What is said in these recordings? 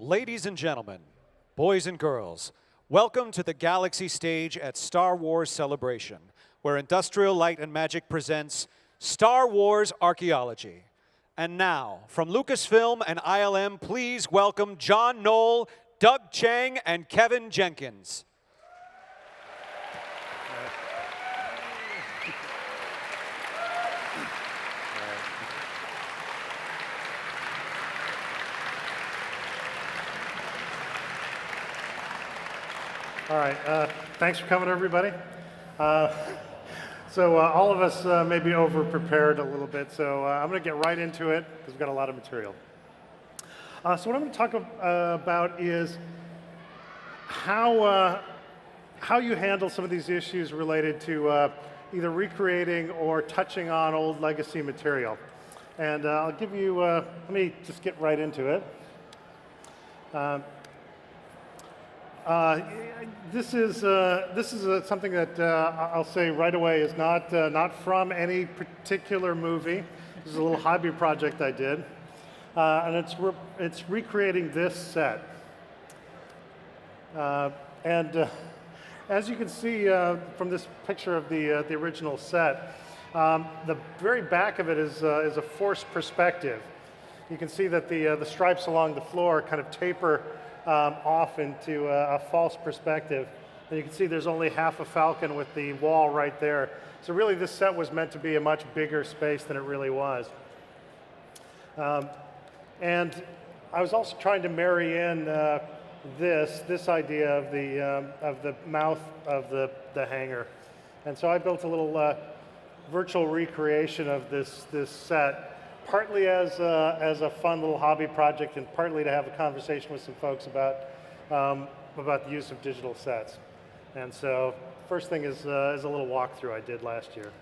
Ladies and gentlemen, boys and girls, welcome to the Galaxy stage at Star Wars Celebration, where Industrial Light and Magic presents Star Wars Archaeology. And now, from Lucasfilm and ILM, please welcome John Knoll, Doug Chiang, and Kevin Jenkins. All right, thanks for coming, everybody. All of us may be over-prepared a little bit, so I'm going to get right into it because we've got a lot of material. So what I'm going to talk about is how you handle some of these issues related to either recreating or touching on old legacy material. And I'll give you, let me just get right into it. This is something that I'll say right away is not from any particular movie. This is a little hobby project I did, and it's recreating this set. As you can see from this picture of the original set, the very back of it is a forced perspective. You can see that the stripes along the floor kind of taper off into a false perspective. And you can see there's only half a falcon with the wall right there. So really this set was meant to be a much bigger space than it really was. And I was also trying to marry in this idea of the mouth of the hangar. And so I built a little virtual recreation of this set, partly as a fun little hobby project and partly to have a conversation with some folks about the use of digital sets. And so first thing is a little walkthrough I did last year.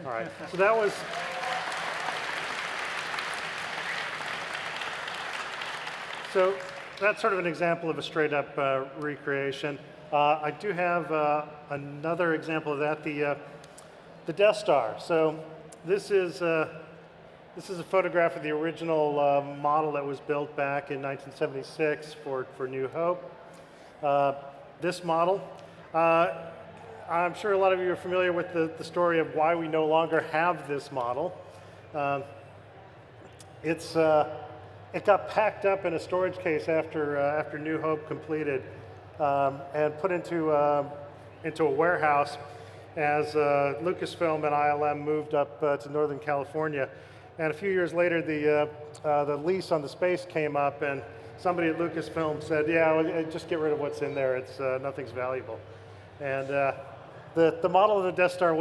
All right, so that's sort of an example of a straight up recreation. I do have another example of that, the Death Star. So this is a photograph of the original model that was built back in 1976 for New Hope. This model. I'm sure a lot of you are familiar with the story of why we no longer have this model. It got packed up in a storage case after New Hope completed and put into a warehouse as Lucasfilm and ILM moved up to Northern California. And a few years later, the lease on the space came up, and somebody at Lucasfilm said, "Yeah, just get rid of what's in there. It's nothing's valuable." And the model of the Death Star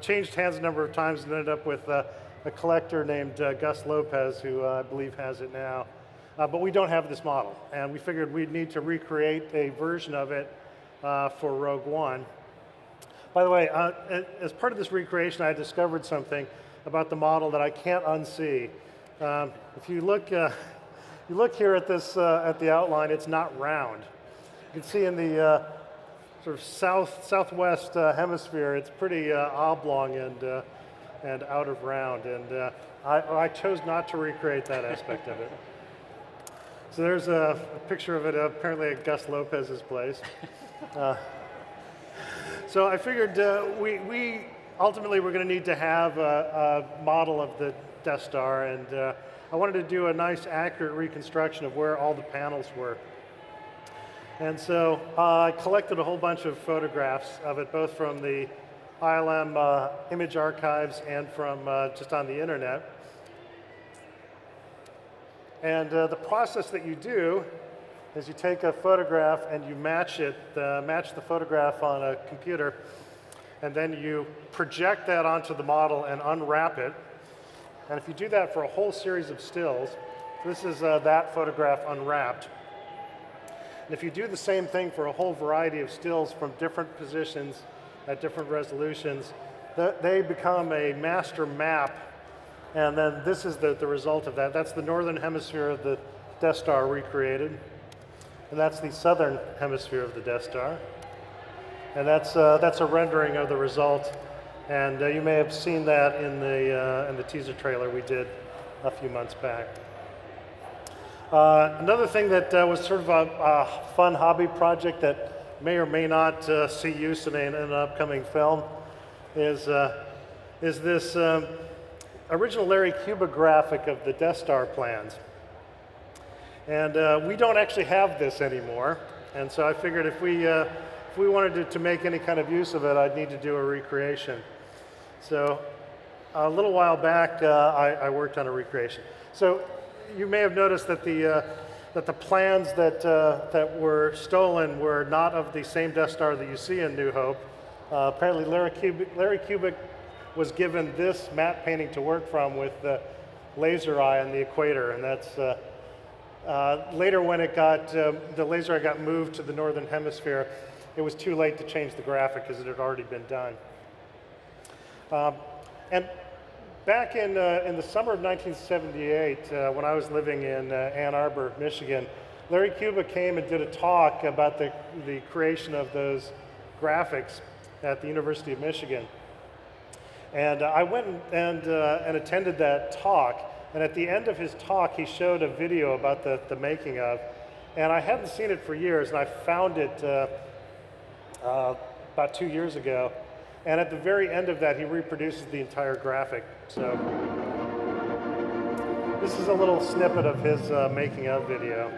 changed hands a number of times and ended up with a collector named Gus Lopez, who I believe has it now. But we don't have this model, and we figured we'd need to recreate a version of it for Rogue One. By the way, as part of this recreation, I discovered something about the model that I can't unsee. If you look here at this at the outline, it's not round. You can see in the sort of southwest hemisphere, it's pretty oblong and out of round, and I chose not to recreate that aspect of it. So there's a picture of it apparently at Gus Lopez's place. So I figured we ultimately we're going to need to have a model of the Death Star, and I wanted to do a nice accurate reconstruction of where all the panels were. And so I collected a whole bunch of photographs of it, both from the ILM image archives and from just on the internet. And the process that you do is you take a photograph and you match the photograph on a computer, and then you project that onto the model and unwrap it. And if you do that for a whole series of stills, this is that photograph unwrapped. And if you do the same thing for a whole variety of stills from different positions at different resolutions, they become a master map. And then this is the result of that. That's the northern hemisphere of the Death Star recreated. And that's the southern hemisphere of the Death Star. And that's a rendering of the result. And you may have seen that in the teaser trailer we did a few months back. Another thing that was sort of a fun hobby project that may or may not see use in an upcoming film is this original Larry Cuba graphic of the Death Star plans. And we don't actually have this anymore. And so I figured if we wanted to make any kind of use of it, I'd need to do a recreation. So a little while back, I worked on a recreation. So you may have noticed that the plans that were stolen were not of the same Death Star that you see in New Hope. Apparently Larry Kubic was given this matte painting to work from with the laser eye on the equator, and that's later when the laser eye got moved to the northern hemisphere, it was too late to change the graphic because it had already been done. And back in the summer of 1978, when I was living in Ann Arbor, Michigan, Larry Cuba came and did a talk about the creation of those graphics at the University of Michigan. And I went and attended that talk. And at the end of his talk, he showed a video about the making of. And I hadn't seen it for years, and I found it about 2 years ago. And at the very end of that, he reproduces the entire graphic. So this is a little snippet of his making of video.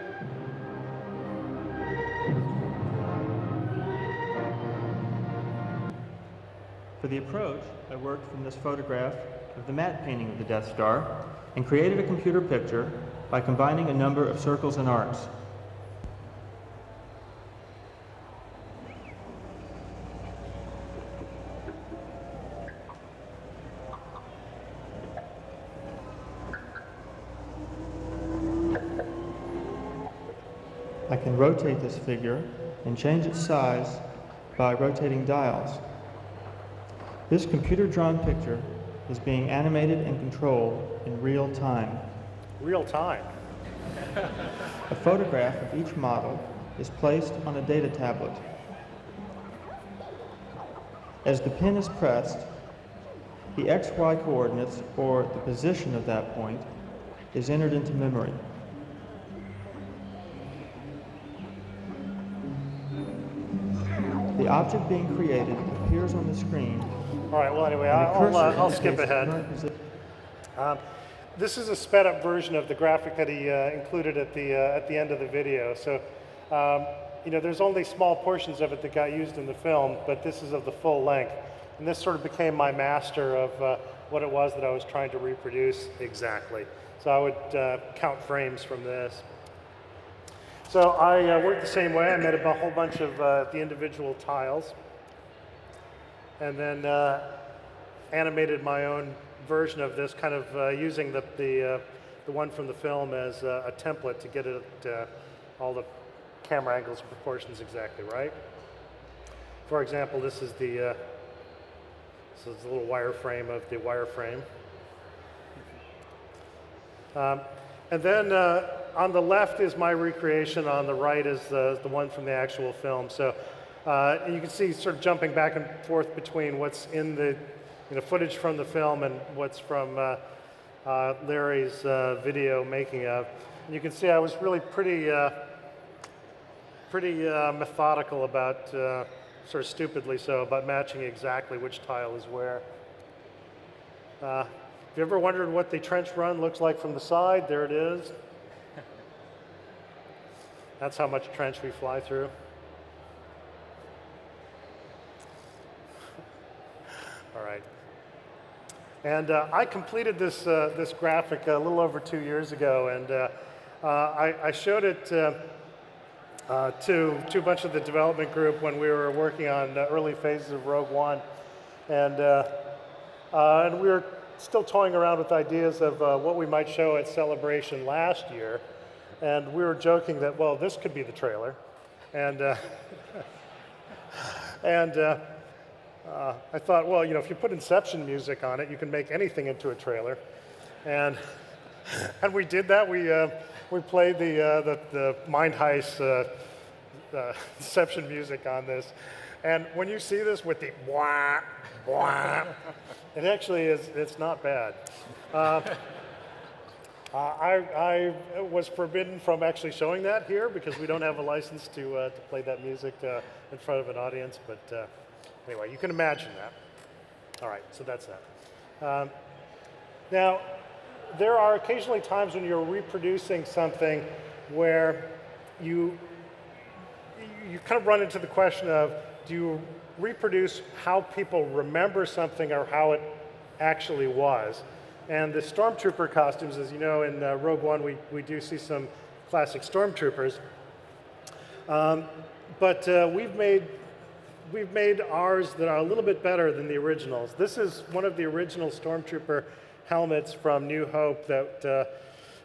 For the approach, I worked from this photograph of the matte painting of the Death Star and created a computer picture by combining a number of circles and arcs. I can rotate this figure and change its size by rotating dials. This computer-drawn picture is being animated and controlled in real time. Real time? A photograph of each model is placed on a data tablet. As the pin is pressed, the XY coordinates, or the position of that point, is entered into memory. The object being created appears on the screen. All right, well, anyway, I'll skip ahead. This is a sped-up version of the graphic that he included at the end of the video. So, you know, there's only small portions of it that got used in the film, but this is of the full length. And this sort of became my master of what it was that I was trying to reproduce exactly. So I would count frames from this. So I worked the same way. I made a whole bunch of the individual tiles, and then animated my own version of this, kind of using the one from the film as a template to get it all the camera angles and proportions exactly right. For example, this is the little wireframe of the wireframe. And then on the left is my recreation, on the right is the one from the actual film. So you can see sort of jumping back and forth between what's in the footage from the film and what's from Larry's video making of. And you can see I was really pretty methodical about, sort of stupidly so, about matching exactly which tile is where. Have you ever wondered what the trench run looks like from the side? There it is. That's how much trench we fly through. All right. And I completed this graphic a little over 2 years ago, and I showed it to a bunch of the development group when we were working on early phases of Rogue One, and we were still toying around with ideas of what we might show at Celebration last year, and we were joking that, well, this could be the trailer, and I thought, well, if you put Inception music on it, you can make anything into a trailer, and we did that. We played the Mind Heist Inception music on this, and when you see this with the wah wah, it actually is. It's not bad. I was forbidden from actually showing that here because we don't have a license to play that music in front of an audience. But anyway, you can imagine that. All right, so that's that. Now, there are occasionally times when you're reproducing something where you kind of run into the question of, do you reproduce how people remember something or how it actually was? And the stormtrooper costumes, as you know, in Rogue One, we do see some classic stormtroopers. But we've made ours that are a little bit better than the originals. This is one of the original stormtrooper helmets from New Hope that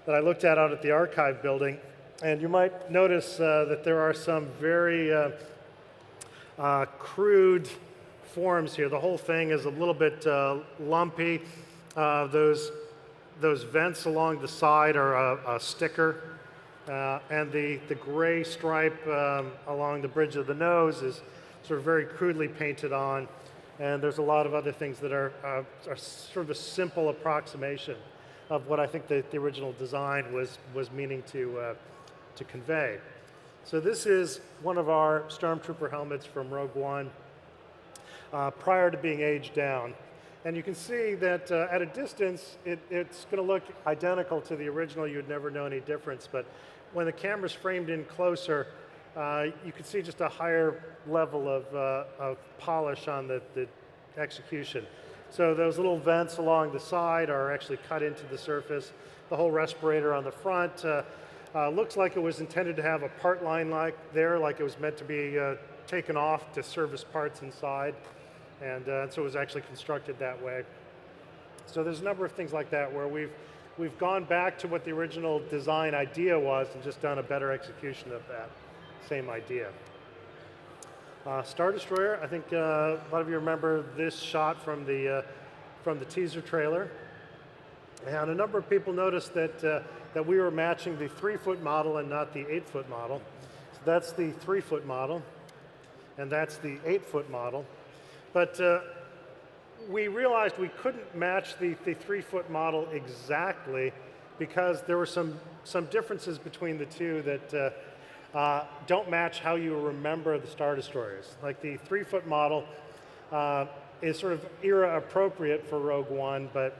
I looked at out at the archive building. And you might notice that there are some very crude forms here. The whole thing is a little bit lumpy. Those vents along the side are a sticker, and the gray stripe along the bridge of the nose is sort of very crudely painted on. And there's a lot of other things that are sort of a simple approximation of what I think the original design was meaning to convey. So this is one of our Stormtrooper helmets from Rogue One prior to being aged down. And you can see that at a distance, it's going to look identical to the original. You'd never know any difference. But when the camera's framed in closer, you can see just a higher level of polish on the execution. So those little vents along the side are actually cut into the surface. The whole respirator on the front looks like it was intended to have a part line like it was meant to be taken off to service parts inside. And so it was actually constructed that way. So there's a number of things like that where we've gone back to what the original design idea was and just done a better execution of that same idea. Star Destroyer, I think a lot of you remember this shot from the teaser trailer. And a number of people noticed that we were matching the 3-foot model and not the 8-foot model. So that's the 3-foot model, and that's the 8-foot model. But we realized we couldn't match the 3-foot model exactly because there were some differences between the two that don't match how you remember the Star Destroyers. Like the 3-foot model is sort of era appropriate for Rogue One, but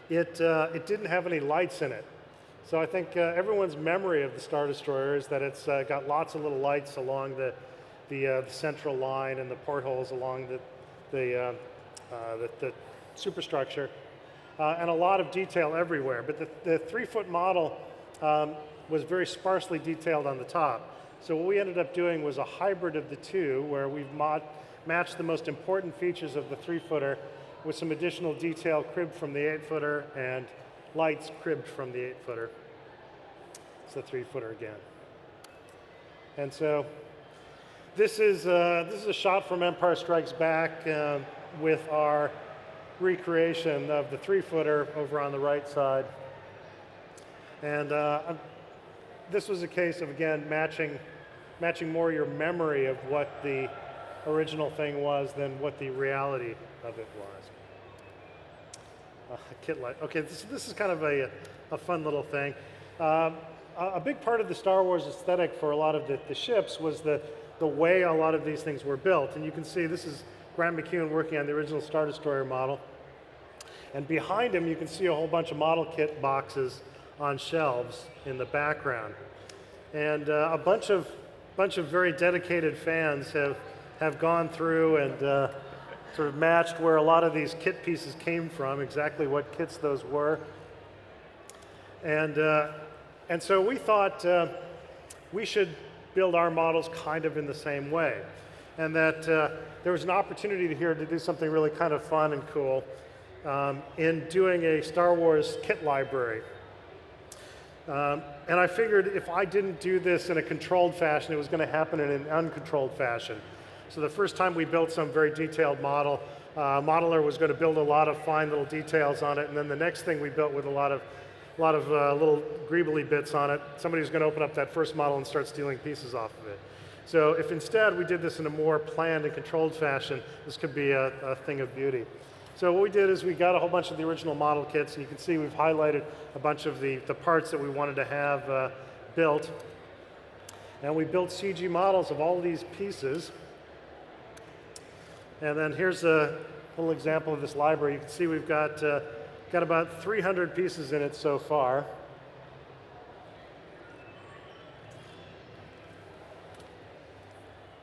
it didn't have any lights in it. So I think everyone's memory of the Star Destroyer is that it's got lots of little lights along the central line and the portholes along the superstructure, and a lot of detail everywhere. But the 3-foot model was very sparsely detailed on the top. So what we ended up doing was a hybrid of the two, where we've matched the most important features of the 3-footer with some additional detail cribbed from the 8-footer and lights cribbed from the 8-footer. It's the 3-footer again. And so this is a shot from Empire Strikes Back with our recreation of the 3-footer over on the right side. And this was a case of, again, matching more your memory of what the original thing was than what the reality of it was. Kit light. Okay, this is kind of a fun little thing. A big part of the Star Wars aesthetic for a lot of the ships was the way a lot of these things were built. And you can see this is Grant McEwen working on the original Star Destroyer model. And behind him, you can see a whole bunch of model kit boxes on shelves in the background. And a bunch of very dedicated fans have gone through and sort of matched where a lot of these kit pieces came from, exactly what kits those were. And so we thought we should build our models kind of in the same way. And that there was an opportunity here to do something really kind of fun and cool in doing a Star Wars kit library. And I figured if I didn't do this in a controlled fashion, it was going to happen in an uncontrolled fashion. So the first time we built some very detailed model, modeler was going to build a lot of fine little details on it, and then the next thing we built with a lot of little greebly bits on it, somebody's going to open up that first model and start stealing pieces off of it. So if instead we did this in a more planned and controlled fashion, this could be a thing of beauty. So what we did is we got a whole bunch of the original model kits, and you can see we've highlighted a bunch of the parts that we wanted to have built. And we built CG models of all these pieces. And then here's a little example of this library. You can see we've got about 300 pieces in it so far.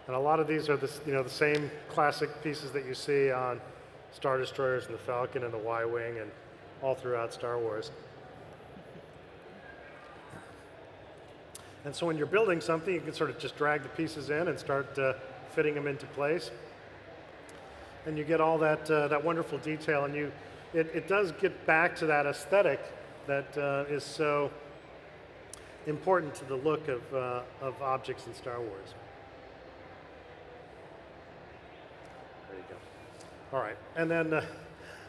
And a lot of these are the same classic pieces that you see on Star Destroyers and the Falcon and the Y-Wing and all throughout Star Wars. And so when you're building something, you can sort of just drag the pieces in and start fitting them into place. And you get all that wonderful detail, and it does get back to that aesthetic that is so important to the look of objects in Star Wars. There you go. All right, and then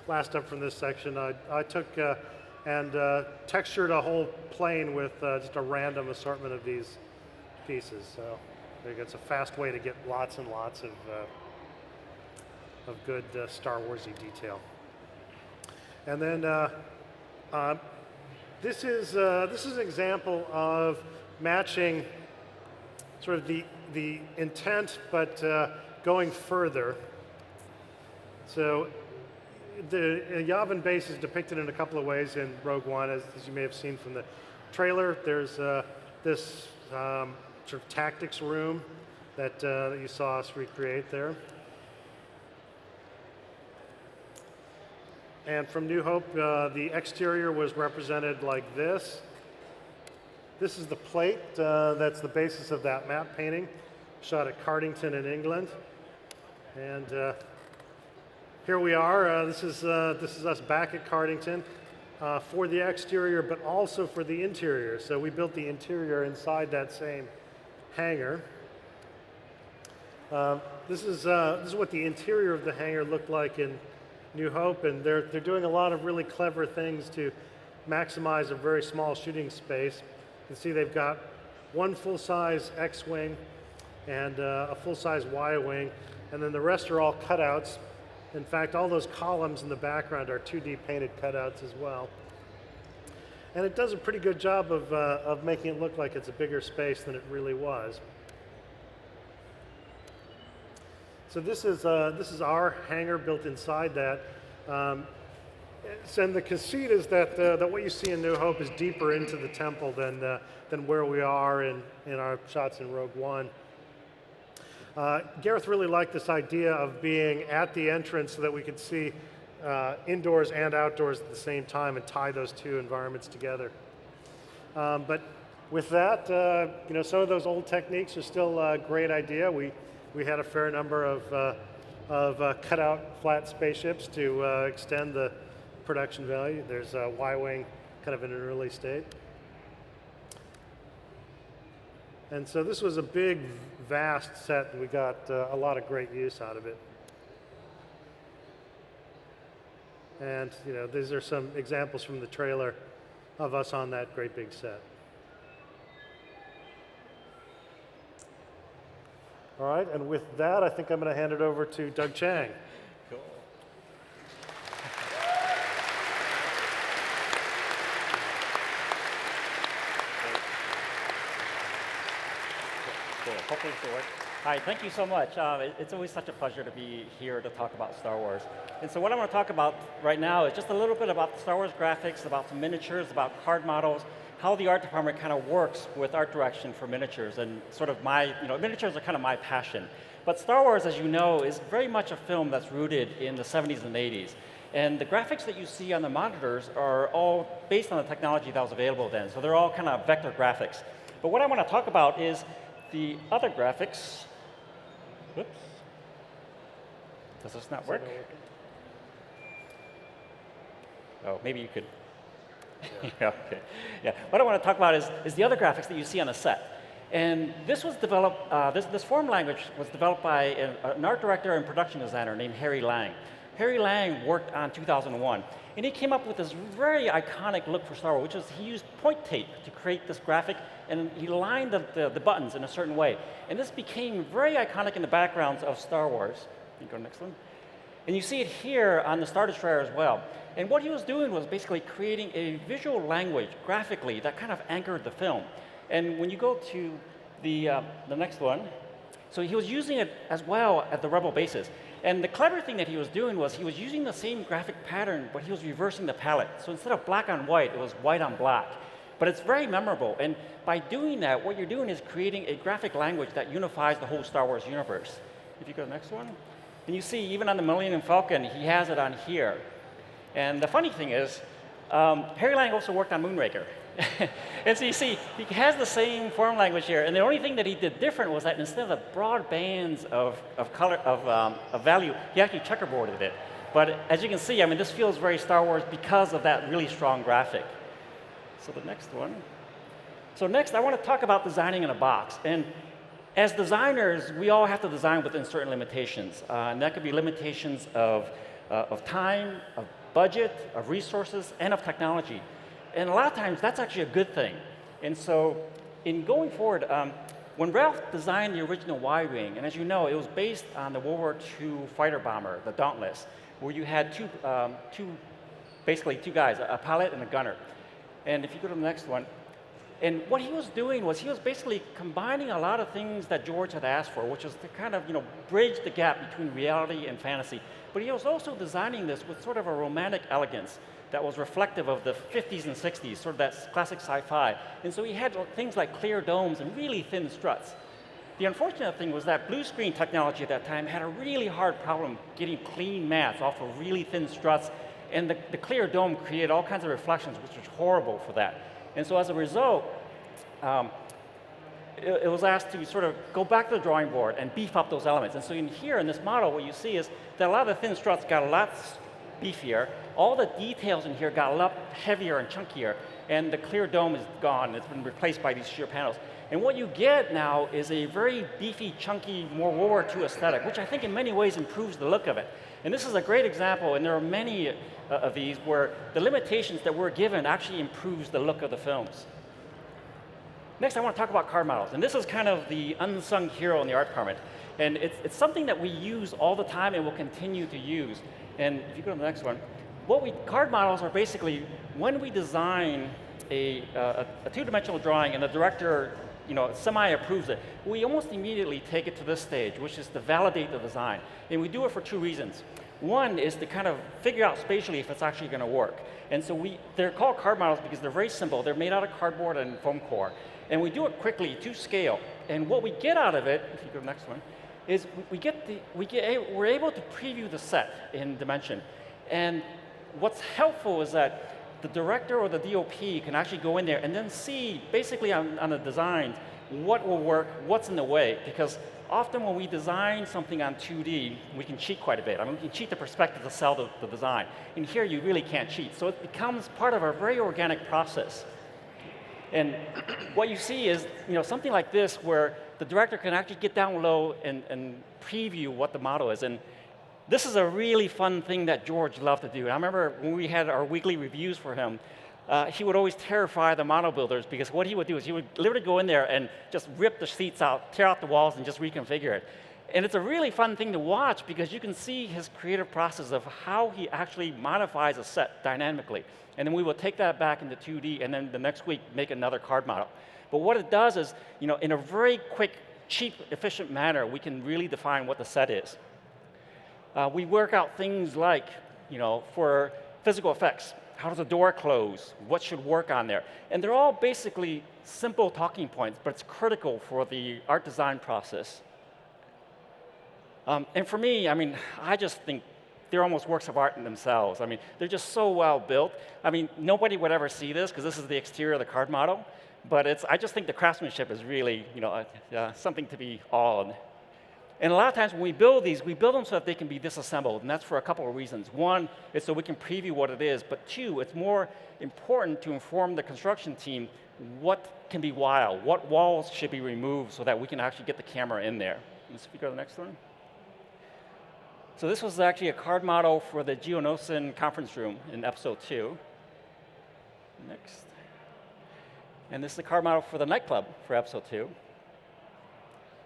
last up from this section, I took and textured a whole plane with just a random assortment of these pieces. So there you go. It's a fast way to get lots and lots of good Star Warsy detail. And then this is an example of matching sort of the intent, but going further. So the Yavin base is depicted in a couple of ways in Rogue One, as you may have seen from the trailer. There's this sort of tactics room that you saw us recreate there. And from New Hope, the exterior was represented like this. This is the plate that's the basis of that map painting, shot at Cardington in England. And here we are. This is us back at Cardington for the exterior, but also for the interior. So we built the interior inside that same hangar. This is what the interior of the hangar looked like in New Hope, and they're doing a lot of really clever things to maximize a very small shooting space. You can see they've got one full-size X-wing and a full-size Y-wing, and then the rest are all cutouts. In fact, all those columns in the background are 2D painted cutouts as well. And it does a pretty good job of making it look like it's a bigger space than it really was. So this is our hangar built inside that. And the conceit is that what you see in New Hope is deeper into the temple than where we are in our shots in Rogue One. Gareth really liked this idea of being at the entrance so that we could see indoors and outdoors at the same time and tie those two environments together. But with that, some of those old techniques are still a great idea. We had a fair number of cut-out flat spaceships to extend the production value. There's a Y-wing kind of in an early state. And so this was a big, vast set, and we got a lot of great use out of it. And these are some examples from the trailer of us on that great big set. All right, and with that, I think I'm going to hand it over to Doug Chiang. Cool. Cool. Hopefully this will work. Hi, thank you so much. It's always such a pleasure to be here to talk about Star Wars. And so what I want to talk about right now is just a little bit about the Star Wars graphics, about some miniatures, about card models, how the art department kind of works with art direction for miniatures, and sort of miniatures are kind of my passion. But Star Wars, as you know, is very much a film that's rooted in the 70s and 80s. And the graphics that you see on the monitors are all based on the technology that was available then. So they're all kind of vector graphics. But what I want to talk about is the other graphics, whoops, does this not work? Oh, maybe you could. Yeah, okay. Yeah. What I want to talk about is the other graphics that you see on the set. And this was developed, this form language was developed by an art director and production designer named Harry Lang. Harry Lang worked on 2001, and he came up with this very iconic look for Star Wars, which is he used point tape to create this graphic, and he lined the buttons in a certain way. And this became very iconic in the backgrounds of Star Wars. You go next one. And you see it here on the Star Destroyer as well. And what he was doing was basically creating a visual language graphically that kind of anchored the film. And when you go to the next one, so he was using it as well at the Rebel bases. And the clever thing that he was doing was he was using the same graphic pattern, but he was reversing the palette. So instead of black on white, it was white on black. But it's very memorable. And by doing that, what you're doing is creating a graphic language that unifies the whole Star Wars universe. If you go to the next one, and you see even on the Millennium Falcon, he has it on here. And the funny thing is, Harry Lang also worked on Moonraker. And so you see, he has the same form language here. And the only thing that he did different was that instead of the broad bands of value, he actually checkerboarded it. But as you can see, I mean, this feels very Star Wars because of that really strong graphic. So the next one. So next, I want to talk about designing in a box. And as designers, we all have to design within certain limitations. And that could be limitations of time, of budget, of resources, and of technology. And a lot of times, that's actually a good thing. And so in going forward, when Ralph designed the original Y-Wing, and as you know, it was based on the World War II fighter bomber, the Dauntless, where you had basically two guys, a pilot and a gunner. And if you go to the next one, and what he was doing was he was basically combining a lot of things that George had asked for, which was to kind of bridge the gap between reality and fantasy. But he was also designing this with sort of a romantic elegance that was reflective of the 50s and 60s, sort of that classic sci-fi. And so he had things like clear domes and really thin struts. The unfortunate thing was that blue screen technology at that time had a really hard problem getting clean mattes off of really thin struts, and the clear dome created all kinds of reflections, which was horrible for that. And so as a result, it was asked to sort of go back to the drawing board and beef up those elements. And so in here, in this model, what you see is that a lot of the thin struts got a lot beefier. All the details in here got a lot heavier and chunkier, and the clear dome is gone. It's been replaced by these sheer panels. And what you get now is a very beefy, chunky, more World War II aesthetic, which I think in many ways improves the look of it. And this is a great example, and there are many of these where the limitations that we're given actually improves the look of the films. Next, I want to talk about card models. And this is kind of the unsung hero in the art department. And it's something that we use all the time and will continue to use. And if you go to the next one, card models are basically when we design a two-dimensional drawing and the director semi-approves it, we almost immediately take it to this stage, which is to validate the design. And we do it for two reasons. One is to kind of figure out spatially if it's actually going to work. And so they're called card models because they're very simple. They're made out of cardboard and foam core. And we do it quickly to scale. And what we get out of it, if you go to the next one, is we're able to preview the set in dimension. And what's helpful is that the director or the DOP can actually go in there and then see, basically on the designs, what will work, what's in the way. Because often when we design something on 2D, we can cheat quite a bit. I mean, we can cheat the perspective to sell the design. And here, you really can't cheat. So it becomes part of a very organic process. And what you see is something like this where the director can actually get down low and preview what the model is. And this is a really fun thing that George loved to do. And I remember when we had our weekly reviews for him, he would always terrify the model builders because what he would do is he would literally go in there and just rip the seats out, tear out the walls, and just reconfigure it. And it's a really fun thing to watch because you can see his creative process of how he actually modifies a set dynamically. And then we will take that back into 2D, and then the next week make another card model. But what it does is, in a very quick, cheap, efficient manner, we can really define what the set is. We work out things like, for physical effects, how does a door close? What should work on there? And they're all basically simple talking points, but it's critical for the art design process. And for me, I mean, I just think they're almost works of art in themselves. I mean, they're just so well built. I mean, nobody would ever see this because this is the exterior of the card model. But I just think the craftsmanship is really, something to be awed. And a lot of times when we build these, we build them so that they can be disassembled, and that's for a couple of reasons. One, is so we can preview what it is, but two, it's more important to inform the construction team what can be wild, what walls should be removed so that we can actually get the camera in there. Let's go to the next one. So this was actually a card model for the Geonosin conference room in episode 2. Next. And this is the card model for the nightclub for episode 2.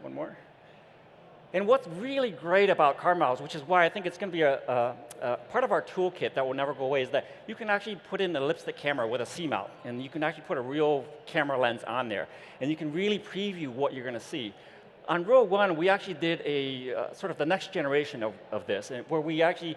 One more. And what's really great about card models, which is why I think it's going to be a part of our toolkit that will never go away, is that you can actually put in the lipstick camera with a C-mount, and you can actually put a real camera lens on there, and you can really preview what you're going to see. On Rogue One, we actually did a sort of the next generation of this, where we actually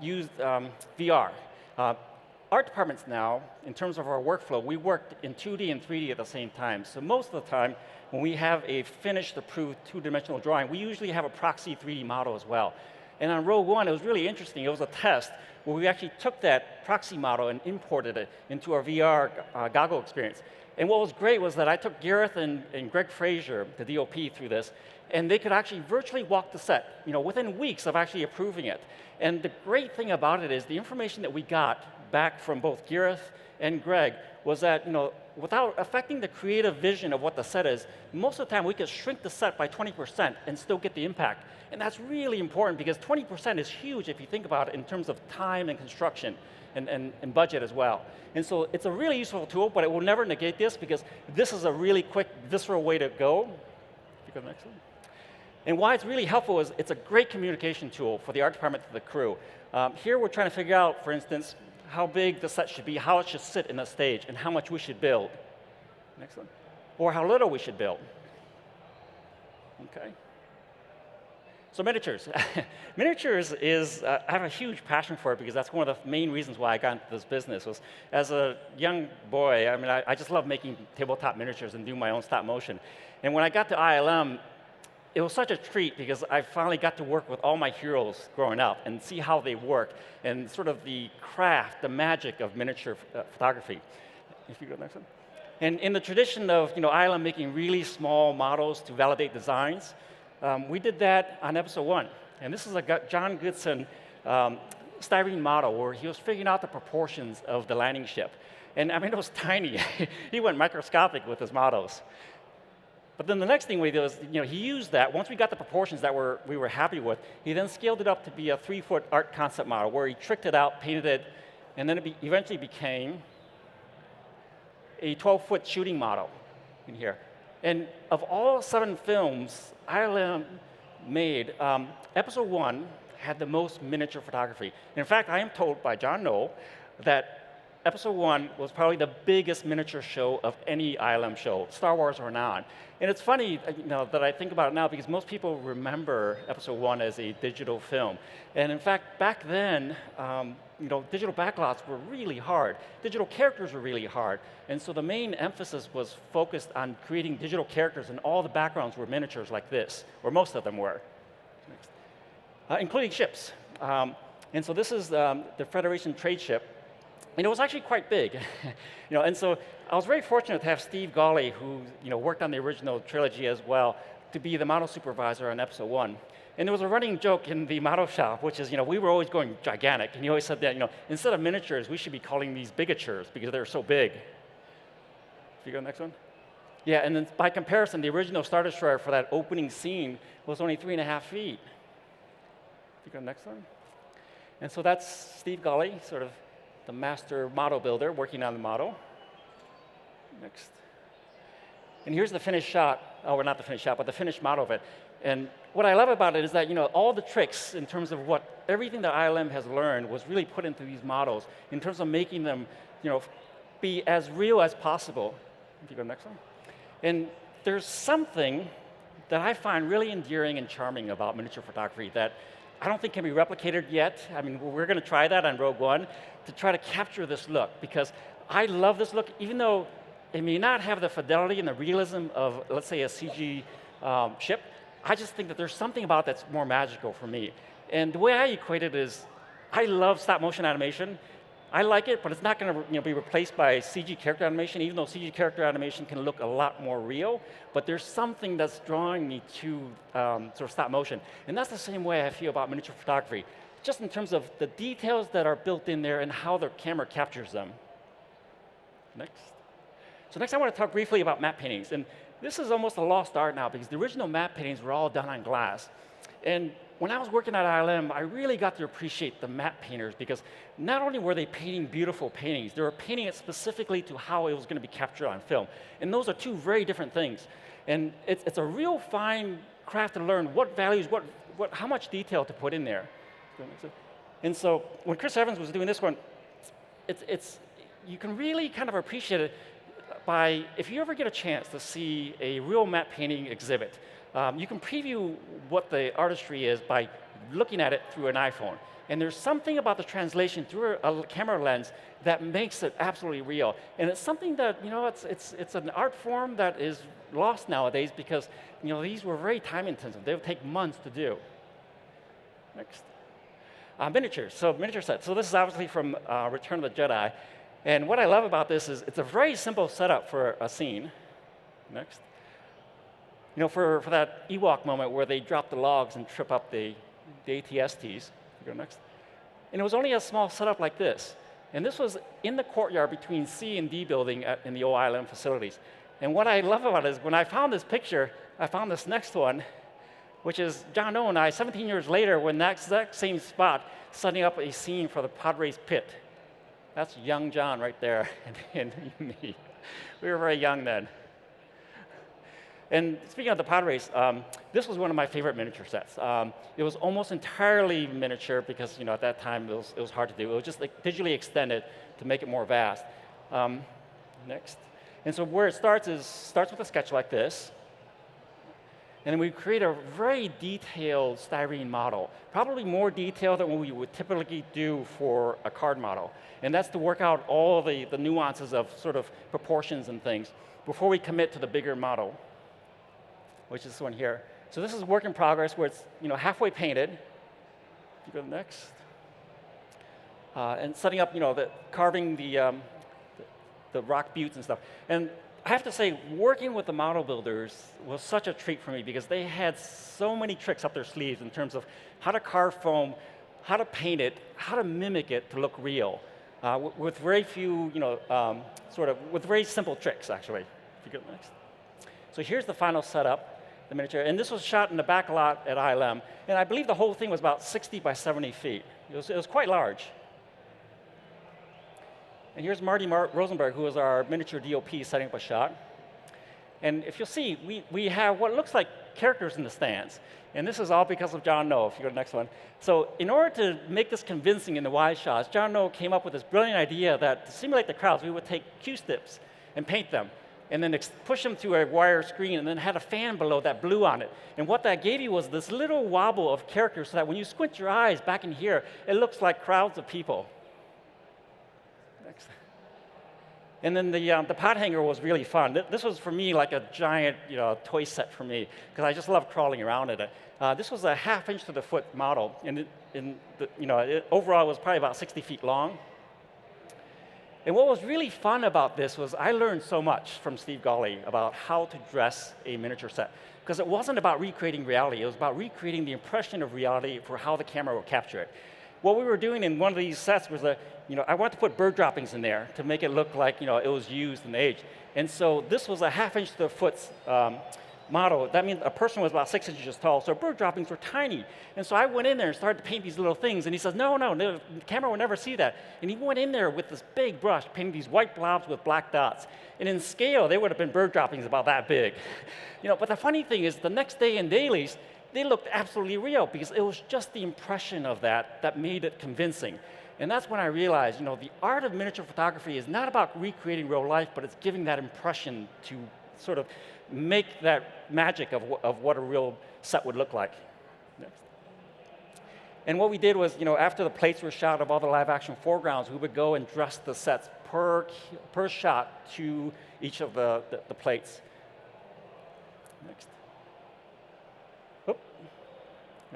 used VR. Art departments now, in terms of our workflow, we worked in 2D and 3D at the same time. So most of the time, when we have a finished, approved two-dimensional drawing, we usually have a proxy 3D model as well. And on Rogue One, it was really interesting. It was a test where we actually took that proxy model and imported it into our VR goggle experience. And what was great was that I took Gareth and Greg Frazier, the DOP, through this, and they could actually virtually walk the set, within weeks of actually approving it. And the great thing about it is the information that we got back from both Gareth and Greg was that, without affecting the creative vision of what the set is, most of the time we could shrink the set by 20% and still get the impact. And that's really important because 20% is huge if you think about it in terms of time and construction and budget as well. And so it's a really useful tool, but it will never negate this because this is a really quick, visceral way to go. If you go to the next one. And why it's really helpful is it's a great communication tool for the art department to the crew. Here we're trying to figure out, for instance, how big the set should be, how it should sit in the stage, and how much we should build. Next one. Or how little we should build. Okay. So miniatures. Miniatures is, I have a huge passion for it because that's one of the main reasons why I got into this business was as a young boy, I just love making tabletop miniatures and doing my own stop motion. And when I got to ILM, it was such a treat because I finally got to work with all my heroes growing up and see how they work and sort of the craft, the magic of miniature photography. If you go to the next one. And in the tradition of ILM making really small models to validate designs, we did that on episode 1. And this is a John Goodson styrene model where he was figuring out the proportions of the landing ship. And it was tiny. He went microscopic with his models. But then the next thing we did was, he used that. Once we got the proportions that we were happy with, he then scaled it up to be a 3-foot art concept model where he tricked it out, painted it, and then it eventually became a 12-foot shooting model in here. And of all 7 films ILM made, episode 1 had the most miniature photography. In fact, I am told by John Knoll that episode 1 was probably the biggest miniature show of any ILM show, Star Wars or not. And it's funny that I think about it now because most people remember episode 1 as a digital film. And in fact, back then, digital backlots were really hard. Digital characters were really hard. And so the main emphasis was focused on creating digital characters, and all the backgrounds were miniatures like this, or most of them were, including ships. And so this is the Federation trade ship. And it was actually quite big, and so I was very fortunate to have Steve Gawley, who worked on the original trilogy as well, to be the model supervisor on episode 1. And there was a running joke in the model shop, which is, we were always going gigantic, and he always said that, instead of miniatures, we should be calling these bigatures because they're so big. If you go to the next one. Yeah, and then by comparison, the original Star Destroyer for that opening scene was only 3.5 feet. If you go to the next one. And so that's Steve Gawley, sort of the master model builder working on the model. Next. And here's the finished shot. Oh, well, not the finished shot, but the finished model of it. And what I love about it is that all the tricks in terms of everything that ILM has learned was really put into these models in terms of making them be as real as possible. If you go to the next one. And there's something that I find really endearing and charming about miniature photography that I don't think can be replicated yet. We're going to try that on Rogue One to try to capture this look because I love this look, even though it may not have the fidelity and the realism of, let's say, a CG ship. I just think that there's something about it that's more magical for me. And the way I equate it is I love stop motion animation, I like it, but it's not going to be replaced by CG character animation, even though CG character animation can look a lot more real. But there's something that's drawing me to sort of stop motion. And that's the same way I feel about miniature photography, just in terms of the details that are built in there and how the camera captures them. Next. So next I want to talk briefly about matte paintings. And this is almost a lost art now, because the original matte paintings were all done on glass. And when I was working at ILM, I really got to appreciate the matte painters, because not only were they painting beautiful paintings, they were painting it specifically to how it was going to be captured on film. And those are two very different things. And it's a real fine craft to learn what values, how much detail to put in there. And so when Chris Evans was doing this one, you can really kind of appreciate it by, if you ever get a chance to see a real matte painting exhibit, you can preview what the artistry is by looking at it through an iPhone. And there's something about the translation through a camera lens that makes it absolutely real. And it's something that, it's an art form that is lost nowadays, because these were very time intensive. They would take months to do. Next. Miniatures, so miniature sets. So this is obviously from Return of the Jedi. And what I love about this is it's a very simple setup for a scene. Next. For that Ewok moment where they drop the logs and trip up the ATSTs. Go next. And it was only a small setup like this. And this was in the courtyard between C and D building in the OILM facilities. And what I love about it is when I found this picture, I found this next one, which is John Knoll and I, 17 years later, when that exact same spot, setting up a scene for the Padres pit. That's young John right there, and me. We were very young then. And speaking of the Padres, this was one of my favorite miniature sets. It was almost entirely miniature because at that time it was hard to do. It was just like digitally extended to make it more vast. Next. And so where it starts with a sketch like this. And then we create a very detailed styrene model, probably more detailed than what we would typically do for a card model. And that's to work out all the nuances of sort of proportions and things before we commit to the bigger model, which is this one here. So this is work in progress where it's halfway painted. You go next. And setting up, carving the rock buttes and stuff. And I have to say, working with the model builders was such a treat for me, because they had so many tricks up their sleeves in terms of how to carve foam, how to paint it, how to mimic it to look real, with very few, with very simple tricks, actually. If you go next. So here's the final setup, the miniature. And this was shot in the back lot at ILM. And I believe the whole thing was about 60 by 70 feet. It was quite large. And here's Marty Rosenberg, who was our miniature DOP setting up a shot. And if you'll see, we have what looks like characters in the stands. And this is all because of John Knoll, if you go to the next one. So in order to make this convincing in the wide shots, John Knoll came up with this brilliant idea that to simulate the crowds, we would take Q-tips and paint them, and then push them through a wire screen, and then had a fan below that blew on it. And what that gave you was this little wobble of characters, so that when you squint your eyes back in here, it looks like crowds of people. Next. And then the pot hanger was really fun. This was, for me, like a giant toy set for me, because I just love crawling around in it. This was a 1/2 inch to the foot model, and overall it was probably about 60 feet long. And what was really fun about this was I learned so much from Steve Gawley about how to dress a miniature set, because it wasn't about recreating reality. It was about recreating the impression of reality for how the camera would capture it. What we were doing in one of these sets was I wanted to put bird droppings in there to make it look like it was used and aged. And so this was a 1/2 inch to the foot model. That means a person was about 6 inches tall, so bird droppings were tiny. And so I went in there and started to paint these little things, and he says, no, the camera will never see that. And he went in there with this big brush, painting these white blobs with black dots. And in scale, they would have been bird droppings about that big. But the funny thing is, the next day in dailies, they looked absolutely real, because it was just the impression of that made it convincing. And that's when I realized, the art of miniature photography is not about recreating real life, but it's giving that impression to sort of make that magic of what a real set would look like. Next. And what we did was, after the plates were shot of all the live action foregrounds, we would go and dress the sets per shot to each of the plates. Next. Oop.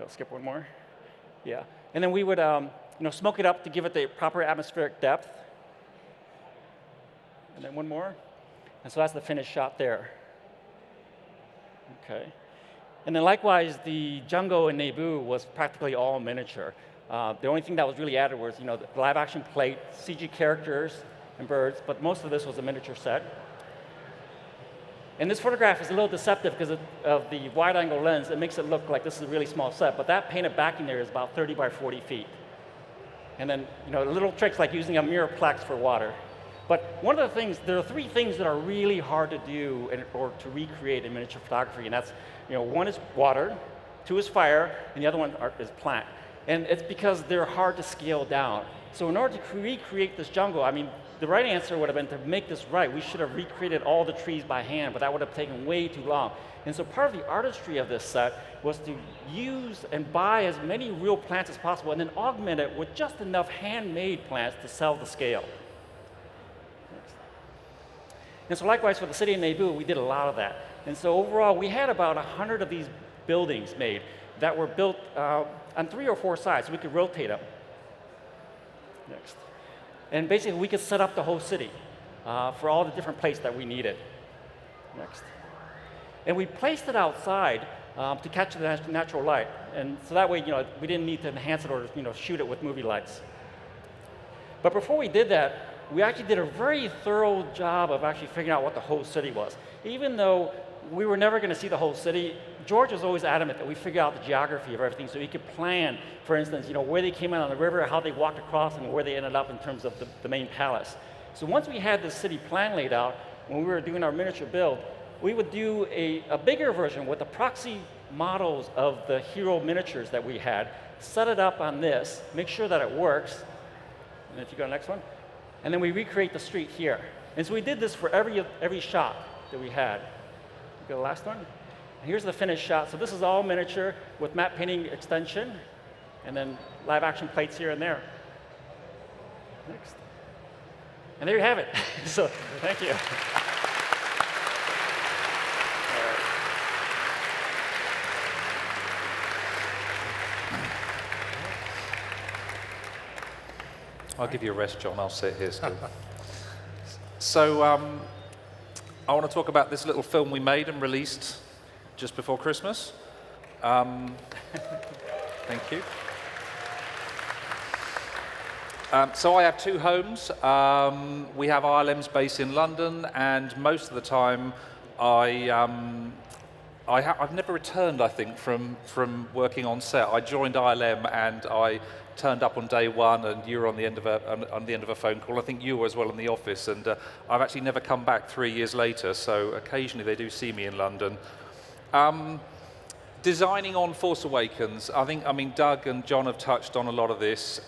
I'll skip one more. Yeah. And then we would smoke it up to give it the proper atmospheric depth. And then one more. And so that's the finished shot there. Okay. And then likewise, the jungle in Neighboo was practically all miniature. The only thing that was really added was, the live action plate, CG characters, and birds, but most of this was a miniature set. And this photograph is a little deceptive because of the wide-angle lens. It makes it look like this is a really small set, but that painted backing there is about 30 by 40 feet. And then, little tricks like using a mirrorplex for water. But one of the things, there are 3 things that are really hard to do or to recreate in miniature photography, and that's, one is water, 2 is fire, and the other one is plant. And it's because they're hard to scale down. So in order to recreate this jungle, the right answer would have been to make this right. We should have recreated all the trees by hand, but that would have taken way too long. And so part of the artistry of this set was to use and buy as many real plants as possible and then augment it with just enough handmade plants to sell the scale. And so likewise for the city of Neighboo, we did a lot of that. And so overall, we had about 100 of these buildings made that were built on 3 or 4 sides, so we could rotate them. Next. And basically, we could set up the whole city for all the different places that we needed. Next. And we placed it outside to catch the natural light. And so that way, we didn't need to enhance it or shoot it with movie lights. But before we did that, we actually did a very thorough job of actually figuring out what the whole city was. Even though we were never going to see the whole city, George was always adamant that we figure out the geography of everything so he could plan, for instance, where they came in on the river, how they walked across, and where they ended up in terms of the main palace. So once we had the city plan laid out, when we were doing our miniature build, we would do a bigger version with the proxy models of the hero miniatures that we had, set it up on this, make sure that it works, and if you go to the next one, and then we recreate the street here. And so we did this for every shot that we had. Go to the last one. And here's the finished shot. So this is all miniature with matte painting extension, and then live action plates here and there. Next. And there you have it. So thank you. I'll give you a rest, John. I'll sit here still. So I want to talk about this little film we made and released just before Christmas. Thank you. So I have 2 homes. We have ILM's base in London, and most of the time I've never returned, I think, from working on set. I joined ILM and I turned up on day 1, and you were on the end of a phone call. I think you were as well in the office, and I've actually never come back 3 years later. So occasionally they do see me in London. Designing on Force Awakens, I mean, Doug and John have touched on a lot of this.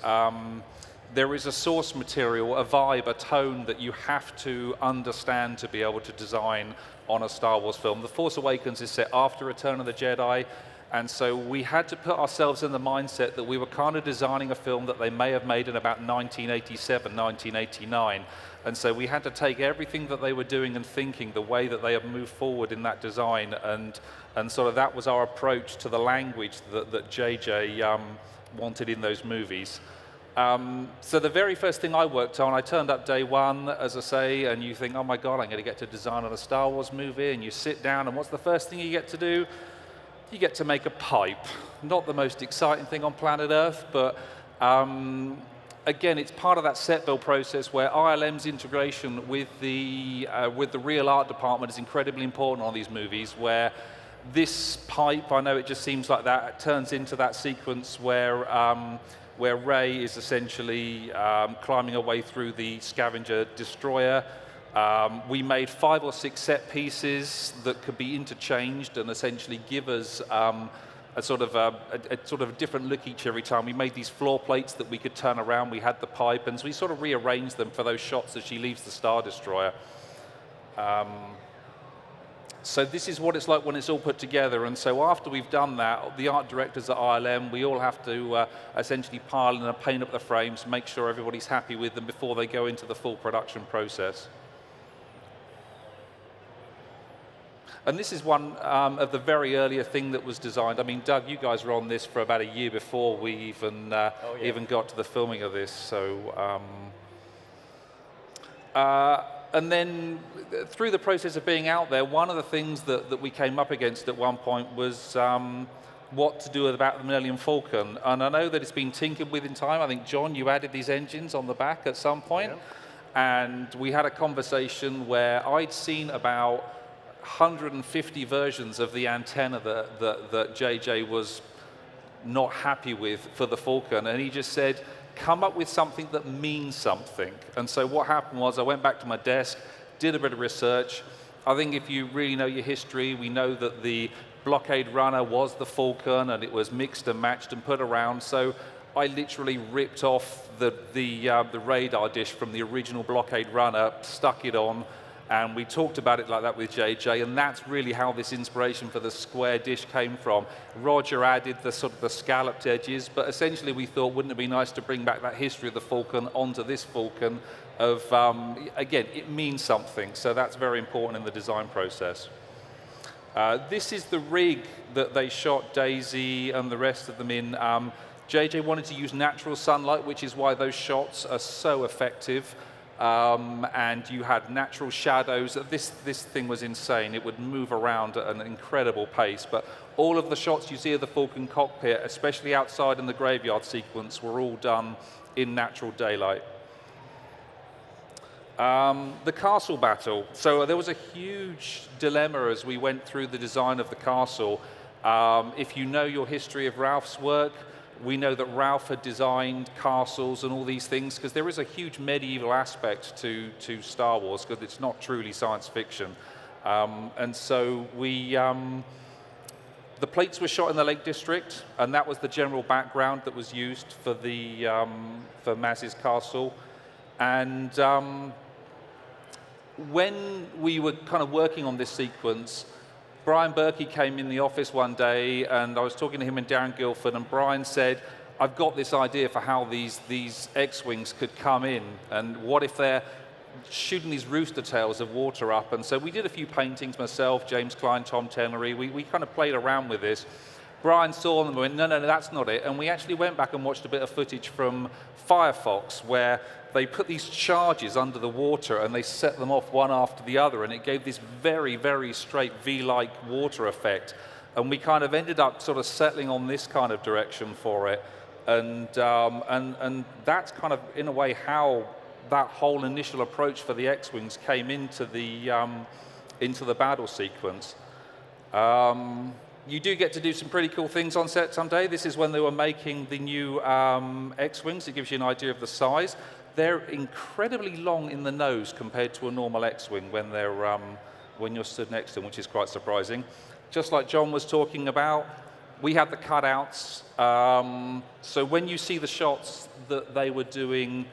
There is a source material, a vibe, a tone that you have to understand to be able to design on a Star Wars film. The Force Awakens is set after Return of the Jedi, and so we had to put ourselves in the mindset that we were kind of designing a film that they may have made in about 1987, 1989. And so we had to take everything that they were doing and thinking, the way that they have moved forward in that design, and sort of that was our approach to the language that JJ wanted in those movies. So the very first thing I worked on, I turned up day 1, as I say, and you think, oh my God, I'm going to get to design on a Star Wars movie, and you sit down, and what's the first thing you get to do? You get to make a pipe. Not the most exciting thing on planet Earth, but again, it's part of that set build process where ILM's integration with the real art department is incredibly important on these movies, where this pipe, I know it just seems like that, it turns into that sequence where Rey is essentially climbing her way through the scavenger destroyer. We made 5 or 6 set pieces that could be interchanged and essentially give us a sort of different look each every time. We made these floor plates that we could turn around. We had the pipe, and so we sort of rearranged them for those shots as she leaves the Star Destroyer. So this is what it's like when it's all put together. And so after we've done that, the art directors at ILM, we all have to essentially pile in and paint up the frames, make sure everybody's happy with them before they go into the full production process. And this is one of the very earlier thing that was designed. I mean, Doug, you guys were on this for about a year before we even even got to the filming of this. So, and then through the process of being out there, one of the things that we came up against at one point was what to do about the Millennium Falcon. And I know that it's been tinkered with in time. I think, John, you added these engines on the back at some point. Yeah. And we had a conversation where I'd seen about 150 versions of the antenna that JJ was not happy with for the Falcon. And he just said, come up with something that means something. And so what happened was I went back to my desk, did a bit of research. I think if you really know your history, we know that the blockade runner was the Falcon, and it was mixed and matched and put around. So I literally ripped off the radar dish from the original blockade runner, stuck it on, and we talked about it like that with JJ, and that's really how this inspiration for the square dish came from. Roger added the sort of the scalloped edges, but essentially we thought, wouldn't it be nice to bring back that history of the Falcon onto this Falcon of, again, it means something, so that's very important in the design process. This is the rig that they shot Daisy and the rest of them in. JJ wanted to use natural sunlight, which is why those shots are so effective. And you had natural shadows. This thing was insane. It would move around at an incredible pace. But all of the shots you see of the Falcon cockpit, especially outside in the graveyard sequence, were all done in natural daylight. The castle battle. So there was a huge dilemma as we went through the design of the castle. If you know your history of Ralph's work, we know that Ralph had designed castles and all these things because there is a huge medieval aspect to Star Wars because it's not truly science fiction. And so the plates were shot in the Lake District, and that was the general background that was used for for Maz's castle. And when we were kind of working on this sequence, Brian Berkey came in the office one day, and I was talking to him and Darren Guilford, and Brian said, I've got this idea for how these X-Wings could come in, and what if they're shooting these rooster tails of water up? And so we did a few paintings, myself, James Klein, Tom Tenery, we kind of played around with this. Brian saw them and went, no, that's not it. And we actually went back and watched a bit of footage from Firefox where they put these charges under the water and they set them off one after the other, and it gave this very, very straight V-like water effect. And we kind of ended up sort of settling on this kind of direction for it. And that's kind of, in a way, how that whole initial approach for the X-Wings came into the battle sequence. You do get to do some pretty cool things on set someday. This is when they were making the new X-Wings. It gives you an idea of the size. They're incredibly long in the nose compared to a normal X-Wing when they're when you're stood next to them, which is quite surprising. Just like John was talking about, we had the cutouts. So when you see the shots that they were doing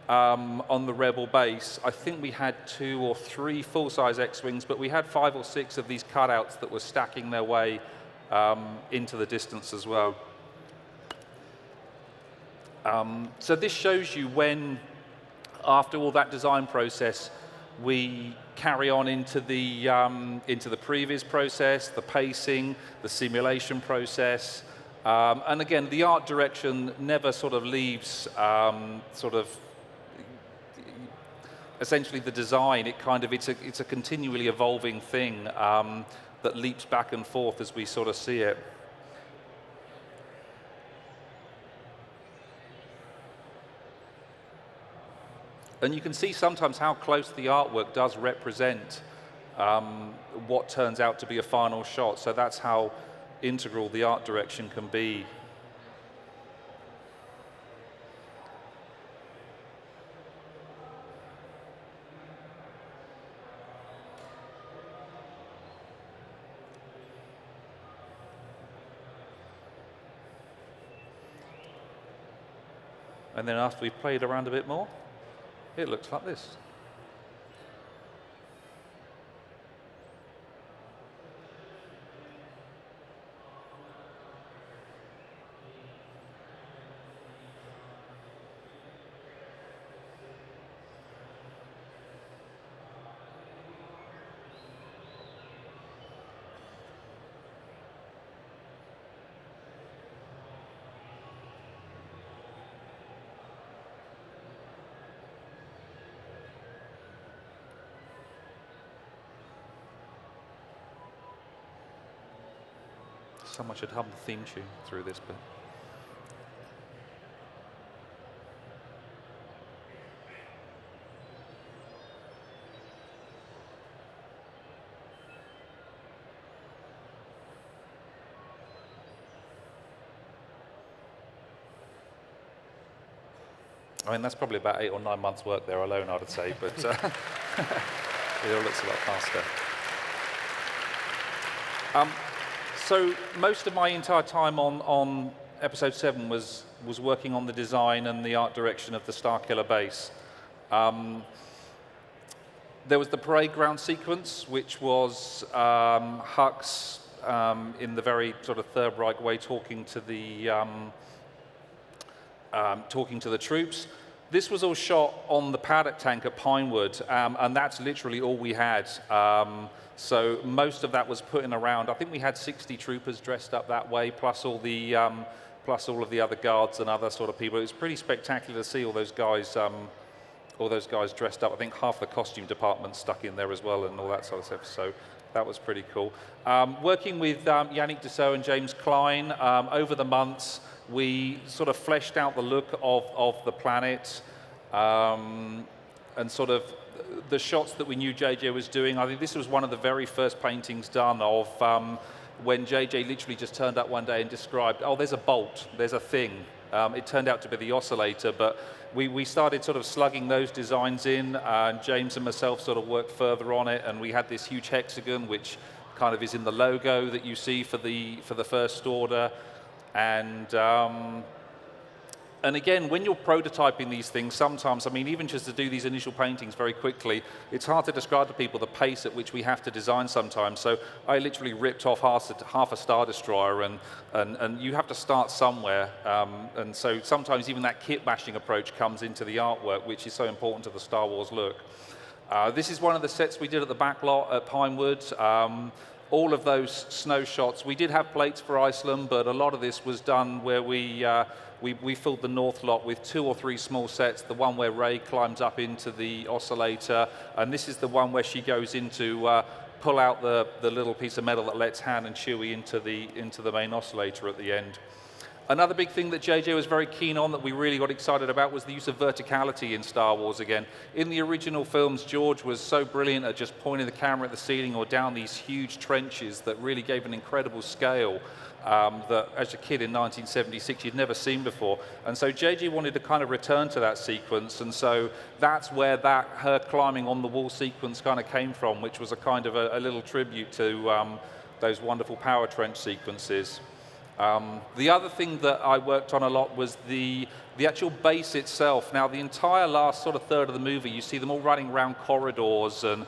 on the Rebel base, I think we had 2 or 3 full-size X-Wings, but we had 5 or 6 of these cutouts that were stacking their way into the distance as well. So this shows you when, after all that design process, we carry on into the previous process, the pacing, the simulation process, and again, the art direction never sort of leaves essentially the design. It's a continually evolving thing that leaps back and forth as we sort of see it. And you can see sometimes how close the artwork does represent what turns out to be a final shot. So that's how integral the art direction can be. And then after we've played around a bit more, it looks like this. Someone should hum the theme tune through this bit. I mean, that's probably about 8 or 9 months' work there alone, I would say, but it all looks a lot faster. So most of my entire time on episode 7 was working on the design and the art direction of the Starkiller base. There was the parade ground sequence, which was Hux in the very sort of Third Reich way talking to the troops. This was all shot on the paddock tank at Pinewood, and that's literally all we had. So most of that was putting around. I think we had 60 troopers dressed up that way, plus all of the other guards and other sort of people. It was pretty spectacular to see all those guys dressed up. I think half the costume department stuck in there as well, and all that sort of stuff. So that was pretty cool. Working with Yannick Dussault and James Klein over the months, we sort of fleshed out the look of the planet and sort of the shots that we knew JJ was doing. I think this was one of the very first paintings done of when JJ literally just turned up one day and described, oh, there's a bolt, there's a thing. It turned out to be the oscillator, but we started sort of slugging those designs in, and James and myself sort of worked further on it, and we had this huge hexagon, which kind of is in the logo that you see for the First Order. And again, when you're prototyping these things, sometimes, I mean, even just to do these initial paintings very quickly, it's hard to describe to people the pace at which we have to design sometimes. So I literally ripped off half a Star Destroyer, and you have to start somewhere. And so sometimes even that kit bashing approach comes into the artwork, which is so important to the Star Wars look. This is one of the sets we did at the back lot at Pinewood. All of those snow shots, we did have plates for Iceland, but a lot of this was done where we filled the north lot with 2 or 3 small sets. The one where Rey climbs up into the oscillator, and this is the one where she goes in to pull out the little piece of metal that lets Han and Chewie into the main oscillator at the end. Another big thing that JJ was very keen on that we really got excited about was the use of verticality in Star Wars again. In the original films, George was so brilliant at just pointing the camera at the ceiling or down these huge trenches that really gave an incredible scale that as a kid in 1976 you'd never seen before. And so JJ wanted to kind of return to that sequence, and so that's where her climbing on the wall sequence kind of came from, which was a kind of a little tribute to those wonderful power trench sequences. The other thing that I worked on a lot was the actual base itself. Now, the entire last sort of third of the movie, you see them all running around corridors and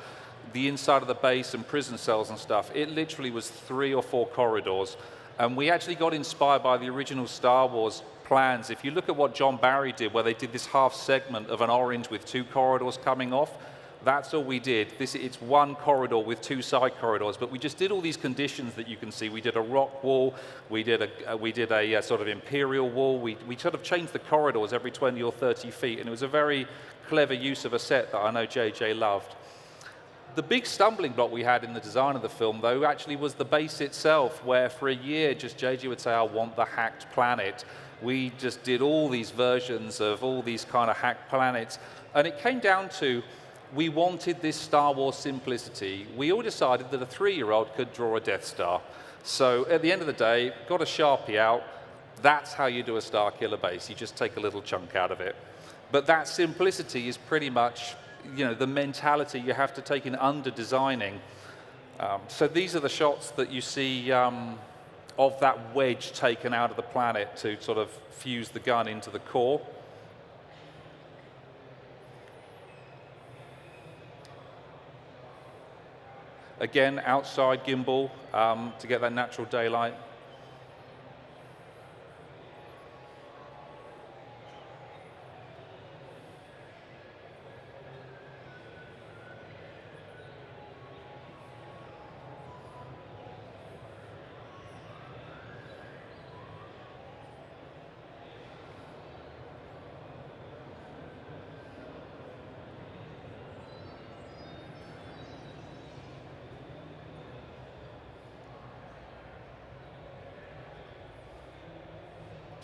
the inside of the base and prison cells and stuff. It literally was 3 or 4 corridors. And we actually got inspired by the original Star Wars plans. If you look at what John Barry did, where they did this half segment of an orange with 2 corridors coming off, that's all we did. It's 1 corridor with 2 side corridors, but we just did all these conditions that you can see. We did a rock wall, we did a sort of imperial wall. We sort of changed the corridors every 20 or 30 feet, and it was a very clever use of a set that I know JJ loved. The big stumbling block we had in the design of the film, though, actually was the base itself, where for a year, just JJ would say, I want the hacked planet. We just did all these versions of all these kind of hacked planets, and it came down to we wanted this Star Wars simplicity. We all decided that a 3-year-old could draw a Death Star. So at the end of the day, got a Sharpie out. That's how you do a Starkiller base. You just take a little chunk out of it. But that simplicity is pretty much, the mentality you have to take in under designing. So these are the shots that you see of that wedge taken out of the planet to sort of fuse the gun into the core. Again, outside gimbal to get that natural daylight.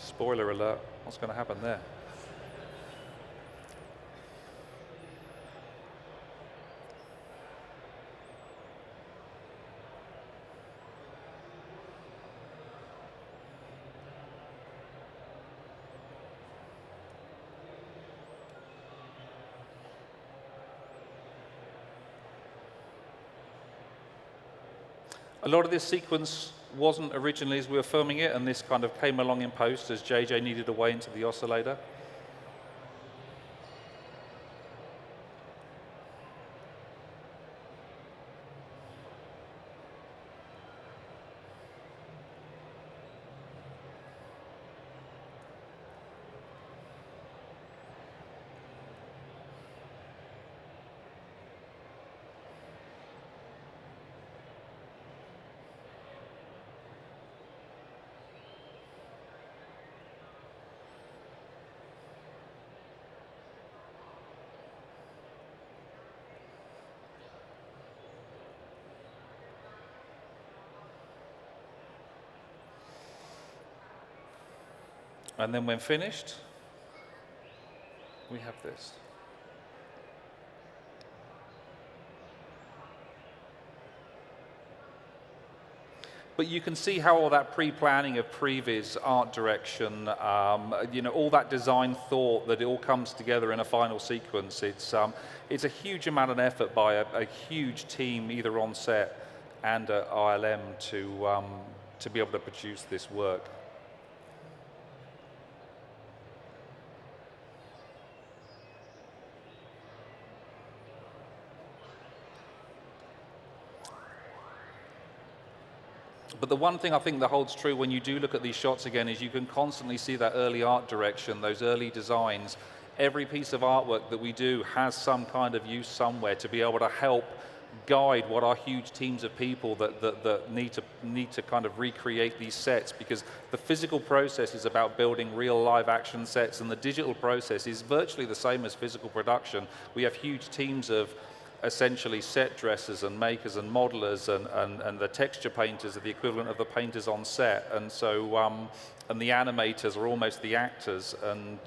Spoiler alert, what's going to happen there? A lot of this sequence wasn't originally as we were filming it, and this kind of came along in post as JJ needed a way into the oscillator. And then when finished, we have this. But you can see how all that pre-planning of previs, art direction, you know, all that design thought, that it all comes together in a final sequence. It's a huge amount of effort by a huge team, either on set and at ILM, to be able to produce this work. But the one thing I think that holds true when you do look at these shots again is you can constantly see that early art direction, those early designs. Every piece of artwork that we do has some kind of use somewhere to be able to help guide what are huge teams of people that need to kind of recreate these sets, because the physical process is about building real live action sets, and the digital process is virtually the same as physical production. We have huge teams of essentially set dressers and makers and modelers and the texture painters are the equivalent of the painters on set, and so and the animators are almost the actors, and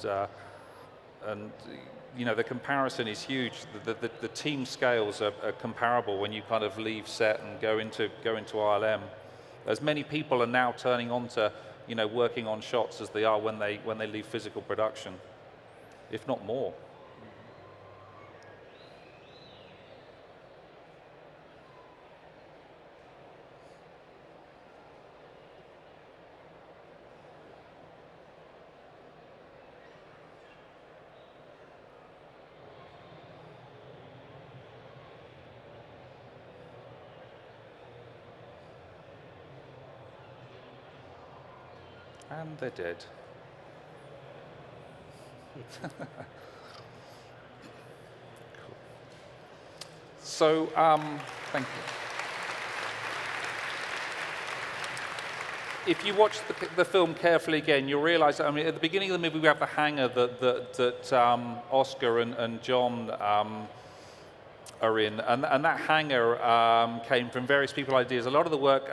you know, the comparison is huge. The team scales are comparable when you kind of leave set and go into ILM. As many people are now turning on to, you know, working on shots as they are when they leave physical production, if not more. And they're dead. Cool. So, thank you. If you watch the film carefully again, you'll realize, I mean, at the beginning of the movie, we have the hangar that Oscar and John are in, and that hangar came from various people's ideas. A lot of the work,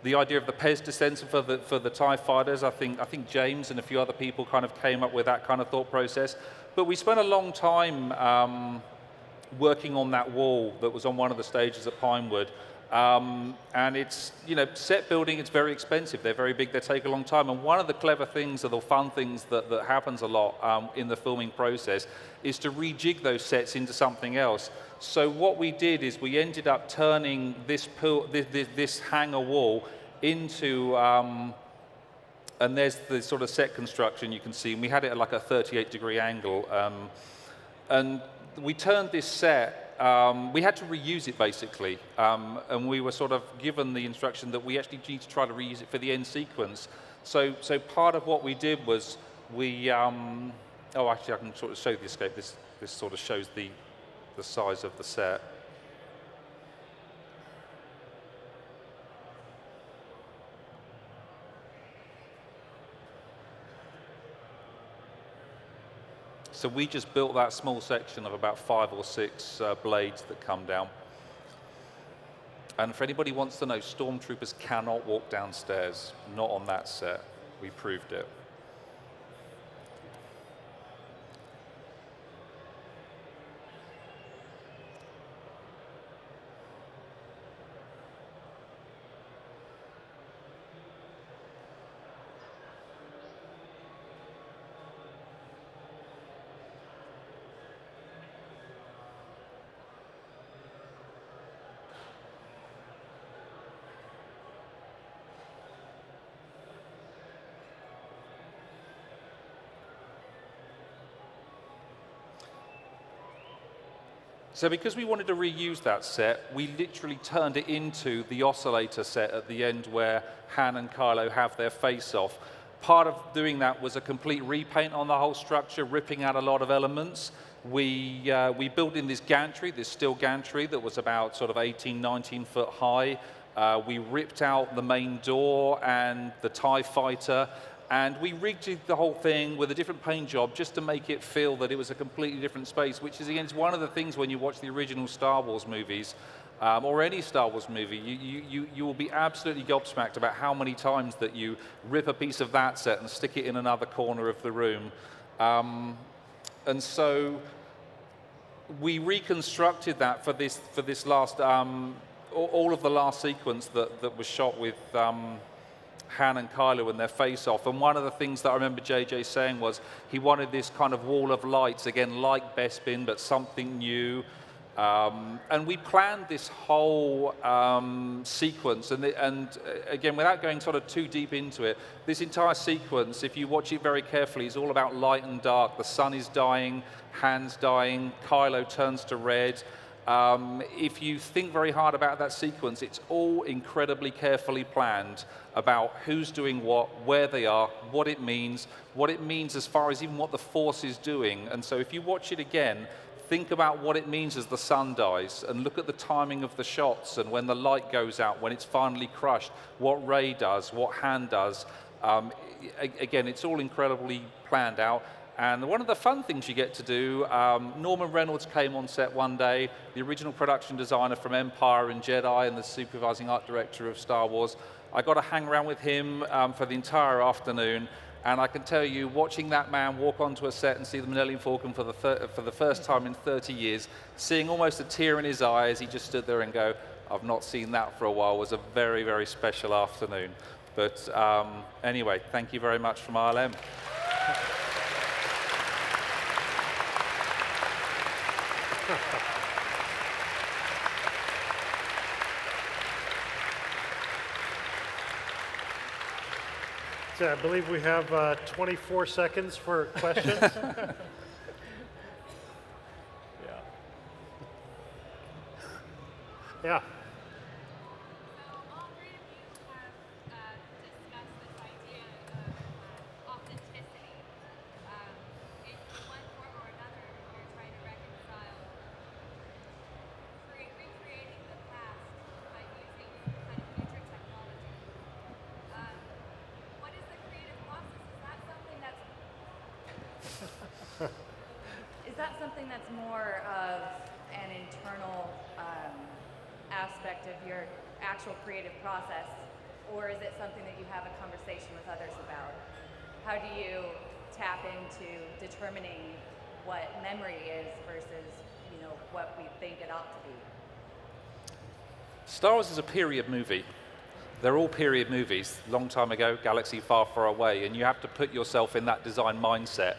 the idea of the Pez dispenser for the TIE fighters, I think James and a few other people kind of came up with that kind of thought process. But we spent a long time working on that wall that was on one of the stages at Pinewood. And it's, you know, set building, it's very expensive. They're very big, they take a long time. And one of the clever things, or the fun things that happens a lot in the filming process is to rejig those sets into something else. So what we did is we ended up turning this hangar wall into, and there's the sort of set construction you can see, and we had it at like a 38-degree angle. And we turned this set, we had to reuse it basically, and we were sort of given the instruction that we actually need to try to reuse it for the end sequence. So part of what we did was we, oh actually I can sort of show the escape, this sort of shows the size of the set. So we just built that small section of about 5 or 6 blades that come down. And if anybody wants to know, stormtroopers cannot walk downstairs, not on that set. we proved it. So because we wanted to reuse that set, we literally turned it into the oscillator set at the end where Han and Kylo have their face-off. Part of doing that was a complete repaint on the whole structure, ripping out a lot of elements. We built in this gantry, this steel gantry that was about sort of 18, 19 foot high. We ripped out the main door and the TIE fighter, and we rigged the whole thing with a different paint job just to make it feel that it was a completely different space, which is, again, one of the things when you watch the original Star Wars movies, or any Star Wars movie, you will be absolutely gobsmacked about how many times that you rip a piece of that set and stick it in another corner of the room. And so we reconstructed that for this last, all of the last sequence that was shot with Han and Kylo and their face-off. And one of the things that I remember JJ saying was he wanted this kind of wall of lights, again, like Bespin, but something new. And we planned this whole sequence, and again, without going sort of too deep into it, this entire sequence, if you watch it very carefully, is all about light and dark. The sun is dying, Han's dying, Kylo turns to red. If you think very hard about that sequence, it's all incredibly carefully planned about who's doing what, where they are, what it means as far as even what the Force is doing. And so if you watch it again, think about what it means as the sun dies, and look at the timing of the shots, and when the light goes out, when it's finally crushed, what Rey does, what Han does. Again, it's all incredibly planned out. And one of the fun things you get to do, Norman Reynolds came on set one day, the original production designer from Empire and Jedi and the supervising art director of Star Wars. I got to hang around with him for the entire afternoon. And I can tell you, watching that man walk onto a set and see the Millennium Falcon for the first time in 30 years, seeing almost a tear in his eye as he just stood there and go, I've not seen that for a while, was a very, very special afternoon. But anyway, thank you very much from ILM. So I believe we have 24 seconds for questions. Yeah. So all three of you have discussed this idea of authenticity. In one form or another, you're trying to reconcile recreating the past by using kind of future technology. What is the creative process? Is that something that's more of an internal aspect of your actual creative process, or is it something that you have a conversation with others about? How do you tap into determining what memory is versus, what we think it ought to be? Star Wars is a period movie. They're all period movies. Long time ago, galaxy far, far away, and you have to put yourself in that design mindset.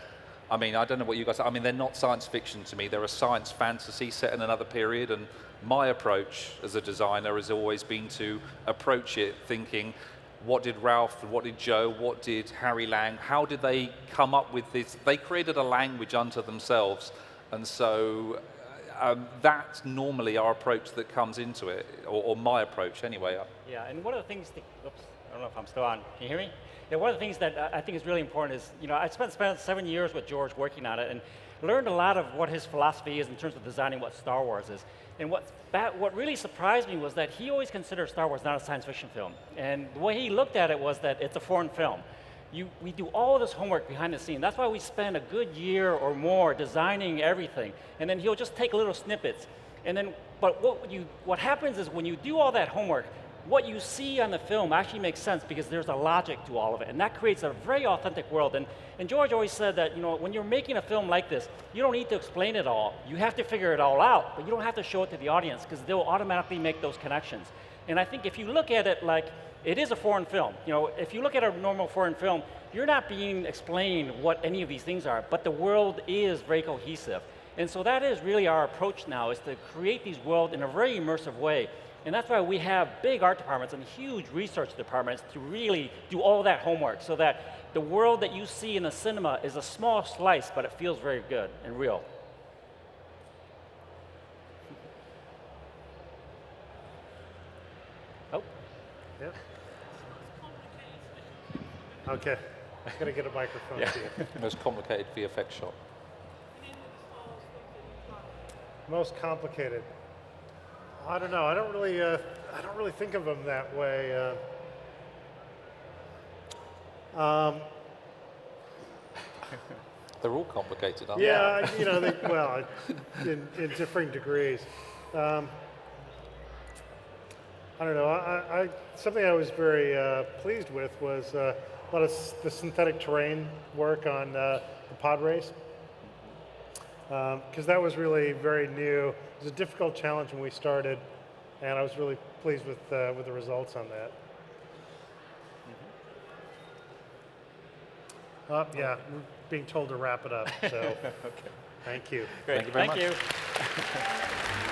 I mean, I don't know what you guys, I mean, they're not science fiction to me. They're a science fantasy set in another period, and my approach as a designer has always been to approach it thinking, what did Ralph, what did Joe, what did Harry Lang, how did they come up with this? They created a language unto themselves, and so that's normally our approach that comes into it, or my approach anyway. Yeah, and one of the things, oops, I don't know if I'm still on. Can you hear me? Yeah, one of the things that I think is really important is, I spent 7 years with George working on it and learned a lot of what his philosophy is in terms of designing what Star Wars is. And what really surprised me was that he always considered Star Wars not a science fiction film. And the way he looked at it was that it's a foreign film. We do all this homework behind the scene. That's why we spend a good year or more designing everything. And then he'll just take little snippets. And then, but what happens is when you do all that homework, what you see on the film actually makes sense because there's a logic to all of it, and that creates a very authentic world. And George always said that, you know, when you're making a film like this, you don't need to explain it all. You have to figure it all out, but you don't have to show it to the audience because they'll automatically make those connections. And I think if you look at it like it is a foreign film, you know, if you look at a normal foreign film, you're not being explained what any of these things are, but the world is very cohesive. And so that is really our approach now, is to create these worlds in a very immersive way. And that's why we have big art departments and huge research departments to really do all that homework so that the world that you see in the cinema is a small slice, but it feels very good and real. Oh. Yeah. Okay. I'm going to get a microphone to you. Most complicated VFX shot. Most complicated. I don't know. I don't really think of them that way. They're all complicated, aren't they? Yeah, you know, well, in differing degrees. I don't know. Something I was very pleased with was a lot of the synthetic terrain work on the pod race. Because that was really very new. It was a difficult challenge when we started, and I was really pleased with the results on that. Yeah, we're being told to wrap it up, so Okay. thank you. Great. Thank you very much. Thank you.